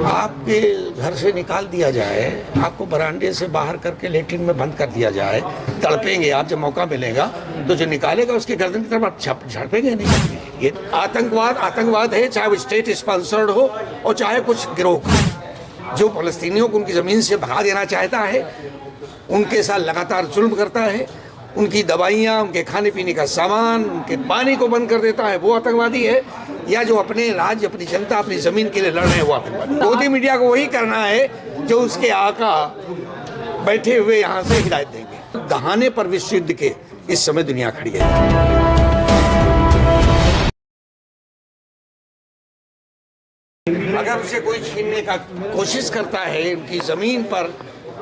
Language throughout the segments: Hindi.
आपके घर से निकाल दिया जाए, आपको बरामदे से बाहर करके लेटरिन में बंद कर दिया जाए, तड़पेंगे आप। जब मौका मिलेगा तो जो निकालेगा उसके गर्दन की तरफ आप झड़पेंगे नहीं। ये आतंकवाद है, चाहे वो स्टेट स्पॉन्सर्ड हो और चाहे कुछ गिरोह जो फलस्तीनियों को उनकी ज़मीन से भगा देना चाहता है, उनके साथ लगातार जुल्म करता है, उनकी दवाइयाँ, उनके खाने पीने का सामान, उनके पानी को बंद कर देता है, वो आतंकवादी है। या जो अपने राज्य, अपनी जनता, अपनी ज़मीन के लिए लड़ रहे हैं, वो आतंकवादी। मोदी मीडिया को वही करना है जो उसके आका बैठे हुए यहाँ से हिदायत देंगे। दहाने पर विश्व युद्ध के इस समय दुनिया खड़ी है। अगर उसे कोई छीनने का कोशिश करता है, उनकी ज़मीन पर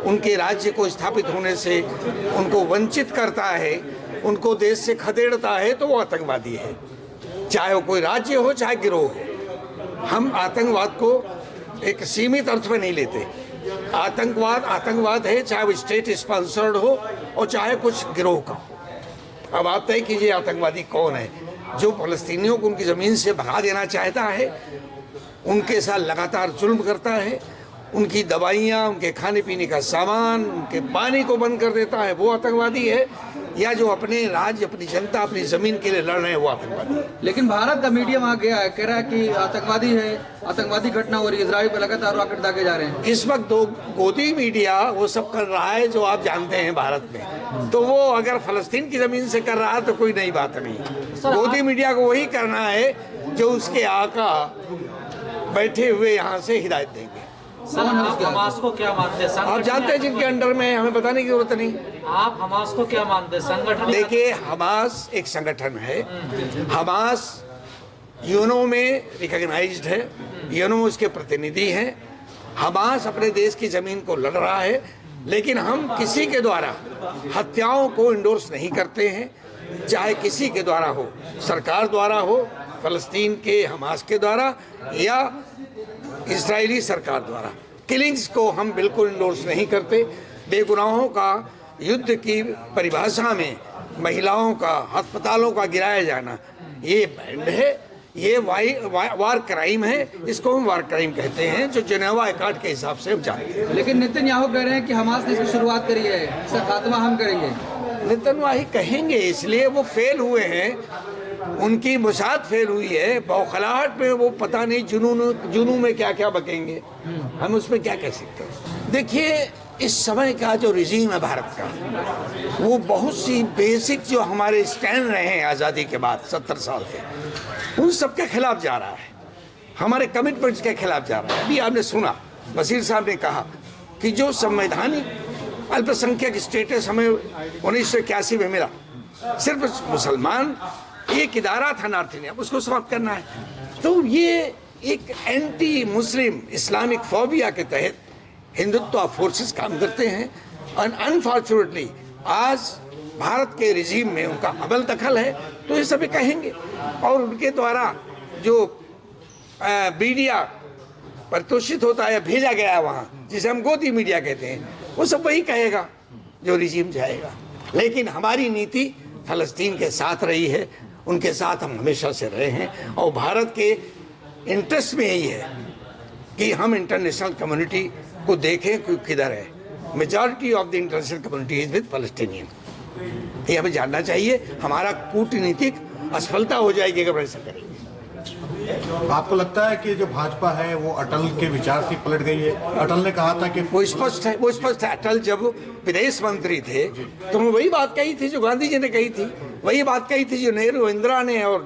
उनके राज्य को स्थापित होने से उनको वंचित करता है, उनको देश से खदेड़ता है, तो वो आतंकवादी है। चाहे वो कोई राज्य हो, चाहे गिरोह हो। हम आतंकवाद को एक सीमित अर्थ में नहीं लेते। आतंकवाद है, चाहे वो स्टेट स्पॉन्सर्ड हो और चाहे कुछ गिरोह का। अब आप तय कीजिए आतंकवादी कौन है। जो फलस्तीनियों को उनकी ज़मीन से भगा देना चाहता है, उनके साथ लगातार जुल्म करता है, उनकी दवाइयाँ, उनके खाने पीने का सामान, उनके पानी को बंद कर देता है, वो आतंकवादी है। या जो अपने राज्य, अपनी जनता, अपनी ज़मीन के लिए लड़ रहे हैं, वो आतंकवादी है। लेकिन भारत का मीडिया वहाँ गया है, कह रहा है कि आतंकवादी है, आतंकवादी घटना हो रही है, इजराइल पर लगातार रॉकेट दागे जा रहे हैं। इस वक्त गोदी मीडिया वो सब कर रहा है जो आप जानते हैं भारत में। तो वो अगर फलस्तीन की ज़मीन से कर रहा है तो कोई नई बात नहीं। गोदी मीडिया को वही करना है जो उसके आका बैठे हुए यहाँ से हिदायत देंगे। आप हमास को क्या मानते हैं? आप जानते हैं जिनके अंडर में, हमें बताने की जरूरत नहीं। आप हमास को क्या मानते हैं? संगठन? देखिए, हमास एक संगठन है। हमास यूएनओ में रिकॉग्नाइज्ड है, यूएनओ उसके प्रतिनिधि हैं। हमास अपने देश की ज़मीन को लड़ रहा है, लेकिन हम किसी के द्वारा हत्याओं को इंडोर्स नहीं करते हैं, चाहे किसी के द्वारा हो, सरकार द्वारा हो, फलस्तीन के हमास के द्वारा या इजरायली सरकार द्वारा। किलिंग्स को हम बिल्कुल इंडोर्स नहीं करते। बेगुनाहों का युद्ध की परिभाषा में महिलाओं का, अस्पतालों का गिराया जाना, ये बैंड है, ये वार क्राइम है। इसको हम वार क्राइम कहते हैं, जो जेनेवा एक्ट के हिसाब से हम जानते हैं। लेकिन नेतन्याहू कह रहे हैं कि हमास ने इसकी शुरुआत करी है, इसका खात्मा हम करेंगे। नेतन्याहू कहेंगे, इसलिए वो फेल हुए हैं, उनकी मुसाद फेल हुई है। बौखलाहट में वो पता नहीं जुनून में क्या क्या बकेंगे, हम उसमें क्या कह सकते हैं। देखिए, इस समय का जो रिजीम है भारत का, वो बहुत सी बेसिक जो हमारे स्टैंड रहे हैं आज़ादी के बाद 70 साल से, उन सब के खिलाफ जा रहा है, हमारे कमिटमेंट्स के खिलाफ जा रहा है। अभी आपने सुना वजीर साहब ने कहा कि जो संवैधानिक अल्पसंख्यक स्टेटस हमें 1981 में मिला, सिर्फ मुसलमान एक इदारा था नॉर्थ इंडिया, उसको समाप्त करना है। तो ये एक एंटी मुस्लिम इस्लामिक फोबिया के तहत हिंदुत्व फोर्सेस काम करते हैं। और अनफॉर्चुनेटली आज भारत के रिजीम में उनका अमल दखल है, तो ये सभी कहेंगे। और उनके द्वारा जो मीडिया प्रतोषित होता है, भेजा गया है वहाँ, जिसे हम गोदी मीडिया कहते हैं, वो सब वही कहेगा जो रिजीम जाएगा। लेकिन हमारी नीति फलस्तीन के साथ रही है, उनके साथ हम हमेशा से रहे हैं। और भारत के इंटरेस्ट में यही है कि हम इंटरनेशनल कम्युनिटी को देखें कि किधर है। Majority of the international community is with Palestinian. ये हमें जानना चाहिए। हमारा कूटनीतिक असफलता हो जाएगी अगर ऐसा करेंगे। आपको लगता है कि जो भाजपा है वो अटल के विचार से पलट गई है? अटल ने कहा था कि वो स्पष्ट है। अटल जब विदेश मंत्री थे तो उन्होंने वही बात कही थी जो गांधी जी ने कही थी, वही बात कही थी जो नेहरू, इंदिरा ने और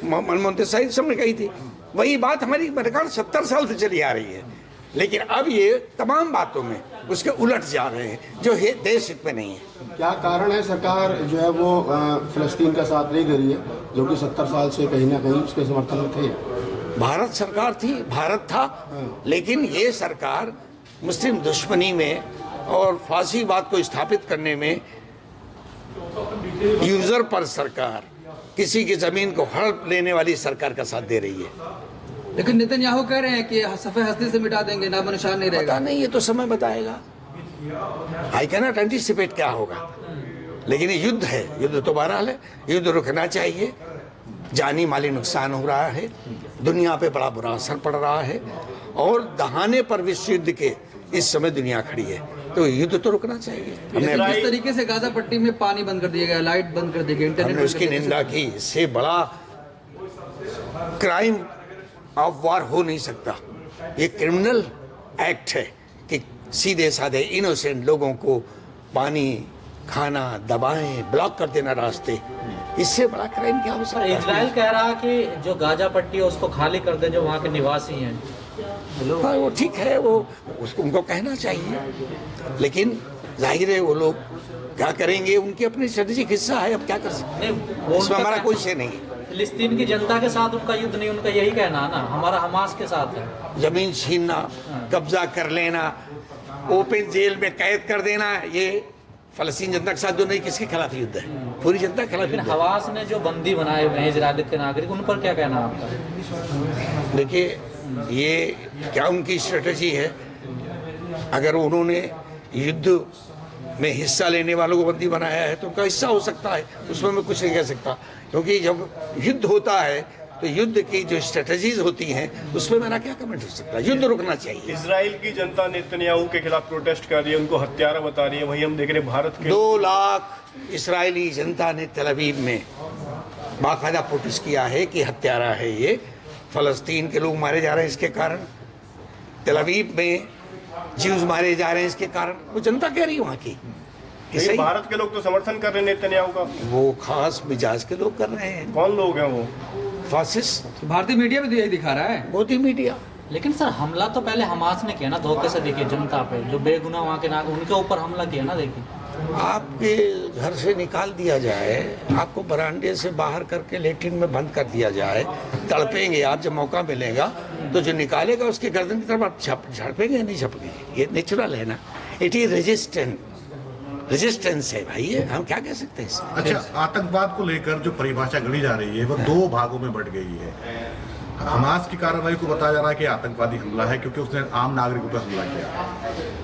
मनमोहन देसाई सब ने कही थी। वही बात हमारी मेरे ख्याल 70 साल से चली आ रही है। लेकिन अब ये तमाम बातों में उसके उलट जा रहे हैं जो देश हित में नहीं है। क्या कारण है सरकार जो है वो फिलिस्तीन का साथ नहीं दे रही है, जो कि 70 साल से कहीं ना कहीं उसके समर्थन में थे? भारत सरकार थी, भारत था, लेकिन ये सरकार मुस्लिम दुश्मनी में और फासीवाद को स्थापित करने में यूजर पर सरकार, किसी की जमीन को हड़प लेने वाली सरकार का साथ दे रही है। लेकिन नेतन्याहू कह रहे हैं कि सफ़ेद हस्ती से मिटा देंगे, नामो निशान नहीं रहेगा। पता नहीं, ये तो समय बताएगा। आई कैन नॉट एंटिसिपेट क्या होगा। लेकिन ये युद्ध है, युद्ध तो बहरहाल है, युद्ध रुकना चाहिए। जानी माली नुकसान हो रहा है, दुनिया पे बड़ा बुरा असर पड़ रहा है और दहाने पर विश्व युद्ध के इस समय दुनिया खड़ी है, तो युद्ध तो रुकना चाहिए। जिस तरीके से गाजा पट्टी में पानी बंद कर दिया गया, लाइट बंद कर दी गई, इंटरनेट हमने उसकी निंदा की। इससे बड़ा क्राइम ऑफ वार हो नहीं सकता। ये क्रिमिनल एक्ट है कि सीधे साधे इनोसेंट लोगों को पानी, खाना, दवाएं ब्लॉक कर देना रास्ते, इससे बड़ा क्राइम क्या हो सकता है? इजराइल कह रहा है कि जो गाजा पट्टी है उसको खाली कर दे जो वहाँ के निवासी हैं। हाँ, वो ठीक है, वो उसको उनको कहना चाहिए, लेकिन जाहिर है वो लोग क्या करेंगे, उनकी अपनी स्ट्रेटेजिक हिस्सा है, अब क्या कर सकते हैं, इसमें हमारा कोई से नहीं। फिलिस्तीन की जनता के साथ उनका युद्ध नहीं, उनका यही कहना है ना, हमारा हमास के साथ है। जमीन छीनना, कब्जा कर लेना, ओपन जेल में कैद कर देना, ये फलस्तीन जनता के साथ जो नहीं, किसके खिलाफ युद्ध है? पूरी जनता के खिलाफ लेकिन युद्ध है। हवास ने जो बंदी बनाए हुए हैं इजराइल के नागरिक, उन पर क्या कहना है आपका? देखिए, ये क्या उनकी स्ट्रेटजी है? अगर उन्होंने युद्ध में हिस्सा लेने वालों को बंदी बनाया है तो उनका हिस्सा हो सकता है, उसमें मैं कुछ नहीं कह सकता, क्योंकि जब युद्ध होता है तो युद्ध की जो स्ट्रेटजीज होती हैं उसमें मेरा क्या कमेंट हो सकता है? युद्ध रुकना चाहिए। इजराइल की जनता नेतन्याहू के खिलाफ प्रोटेस्ट कर रही है, उनको हत्यारा बता रही है, वहीं हम देख रहे हैं भारत के 2 लाख इजरायली जनता ने तेल अवीव में बाकायदा प्रोटेस्ट किया है कि हत्यारा है ये, फलस्तीन के लोग मारे जा रहे हैं इसके कारण, तेल अवीव में ज्यूज मारे जा रहे हैं इसके कारण, वो जनता कह रही है वहाँ की। लेकिन भारत के लोग तो समर्थन कर रहे हैं नेतन्याहू का। वो खास मिजाज के लोग कर रहे हैं, कौन लोग हैं वो? फासिस्ट। भारतीय मीडिया भी तो यही दिखा रहा है। मोदी मीडिया। लेकिन सर हमला तो पहले हमास ने किया ना, धोखे से। देखिए जनता पे जो बेगुनाह वहाँ के नागरिक, उनके ऊपर हमला किया ना। देखिए, आपके घर से निकाल दिया जाए, आपको बरामदे से बाहर करके लेट्रिन में बंद कर दिया जाए, तड़पेंगे आप, जब मौका मिलेगा तो जो निकालेगा उसके गर्दन की तरफ आप झड़पेंगे या नहीं झड़पेंगे? ये नेचुरल है ना, इट इज रेजिस्टेंस है भाई, ये हम क्या कह सकते हैं इसमें? अच्छा, आतंकवाद को लेकर जो परिभाषा गढ़ी जा रही है वो 2 भागों में बढ़ गई है। हमास की कार्रवाई को बताया जा रहा है कि आतंकवादी हमला है क्योंकि उसने आम नागरिकों पर हमला किया।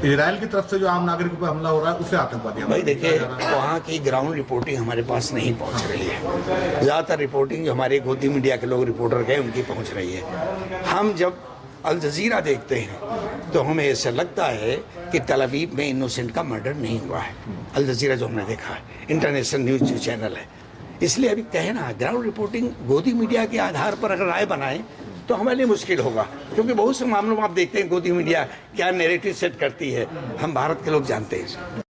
इजराइल की तरफ से जो आम नागरिकों पर हमला हो रहा है उससे आतंकवादी हमला। भाई देखिए, वहाँ की ग्राउंड रिपोर्टिंग हमारे पास नहीं पहुँच रही है। ज़्यादातर रिपोर्टिंग जो हमारे गोदी मीडिया के लोग रिपोर्टर गए उनकी पहुँच रही है। हम जब अल जजीरा देखते हैं तो हमें ऐसा लगता है कि तेल अवीव में इनोसेंट का मर्डर नहीं हुआ है। अल जजीरा जो हमने देखा है, इंटरनेशनल न्यूज चैनल है, इसलिए अभी कहना ग्राउंड रिपोर्टिंग गोदी मीडिया के आधार पर अगर राय बनाएं तो हमारे लिए मुश्किल होगा, क्योंकि बहुत से मामलों में आप देखते हैं गोदी मीडिया क्या नैरेटिव सेट करती है, हम भारत के लोग जानते हैं।